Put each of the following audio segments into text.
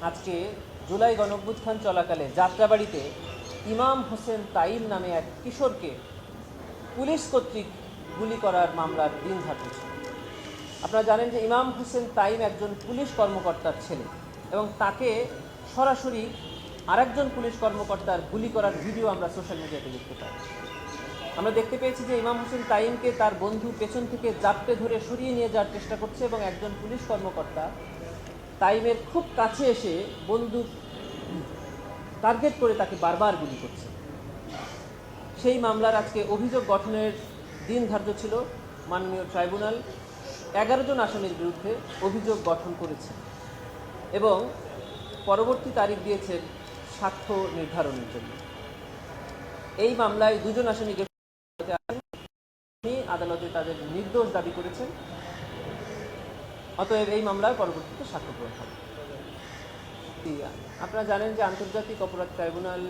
আজকে জুলাই গণঅভ্যুত্থান চলাকালে যাত্রাবাড়িতে ইমাম হোসেন তাইম নামে এক কিশোরকে পুলিশ কর্তৃক গুলি করার মামলার দিন ধার্য ছিল। আপনারা জানেন যে ইমাম হোসেন তাইম একজন পুলিশ কর্মকর্তার ছেলে এবং তাকে সরাসরি আরেকজন পুলিশ কর্মকর্তার গুলি করার ভিডিও আমরা সোশ্যাল মিডিয়াতে দেখতে পাই। আমরা দেখতে পেয়েছি যে ইমাম হোসেন তাইমকে তার বন্ধু পেছন থেকে জাপটে ধরে সরিয়ে নিয়ে যাওয়ার চেষ্টা করছে এবং একজন পুলিশ কর্মকর্তা তাইমের খুব কাছে এসে বন্দুক টার্গেট করে তাকে বারবার গুলি করছে। সেই মামলার আজকে অভিযোগ গঠনের দিন ধার্য ছিল। মাননীয় ট্রাইব্যুনাল 11 জন আসামির বিরুদ্ধে অভিযোগ গঠন করেছে এবং পরবর্তী তারিখ দিয়েছেন সাক্ষ্য নির্ধারণের জন্য। এই মামলায় 2 জন আসামি আদালতে তাদের নির্দোষ দাবি করেছেন। অতএব এই মামলার পরবর্তীতে সাক্ষ্য গ্রহণ হবে। আপনারা জানেন যে আন্তর্জাতিক অপরাধ ট্রাইব্যুনাল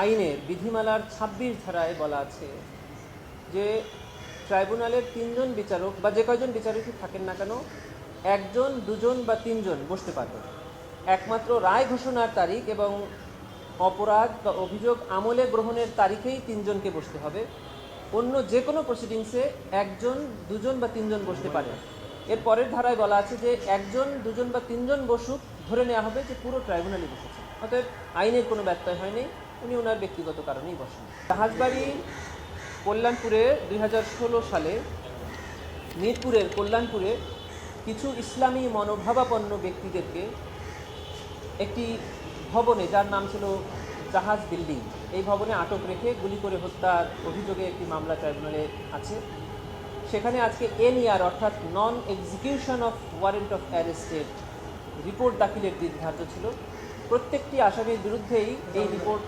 আইনের বিধিমালার 26 ধারায় বলা আছে যে ট্রাইব্যুনালের 3 জন বিচারক বা যে কয়জন বিচারকই থাকেন না কেন 1 জন 2 জন বা 3 জন বসতে পারবেন। একমাত্র রায় ঘোষণার তারিখ এবং অপরাধ বা অভিযোগ আমলে গ্রহণের তারিখেই 3 জনকে বসতে হবে। অন্য যে কোনো প্রসিডিংসে 1 জন 2 জন বা 3 জন বসতে পারেন। এর পরের ধারায় বলা আছে যে 1 জন 2 জন বা 3 জন বসুক, ধরে নেওয়া হবে যে পুরো ট্রাইব্যুনালই বসেছে। অতএব আইনের কোনো ব্যত্যয় হয়নি, উনি ওনার ব্যক্তিগত কারণেই বসেন। জাহাজবাড়ি কল্যাণপুরে 2016 সালে মিরপুরের কল্যাণপুরে কিছু ইসলামী মনোভাবাপন্ন ব্যক্তিদেরকে একটি ভবনে, যার নাম ছিল জাহাজ বিল্ডিং, এই ভবনে আটক রেখে গুলি করে হত্যার অভিযোগে একটি মামলা ট্রাইব্যুনালে আছে। সেখানে আজকে এনইআর অর্থাৎ non execution of warrant of অ্যারেস্টের রিপোর্ট দাখিলের দিন ধার্য ছিল। প্রত্যেকটি আসামির বিরুদ্ধেই এই রিপোর্ট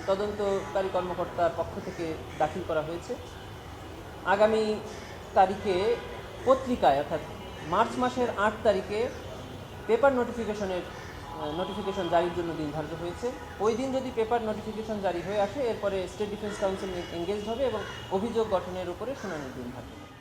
তদন্তকারী কর্মকর্তার পক্ষ থেকে দাখিল করা হয়েছে। আগামী তারিখে পত্রিকায় অর্থাৎ মার্চ মাসের 8 তারিখে পেপার নোটিফিকেশন জারির জন্য দিন ধার্য হয়েছে। ওই দিন যদি পেপার নোটিফিকেশন জারি হয়ে আসে, এরপরে স্টেট ডিফেন্স কাউন্সিল এনগেজড হবে এবং অভিযোগ গঠনের উপরে শুনানির দিন ধার্য হবে।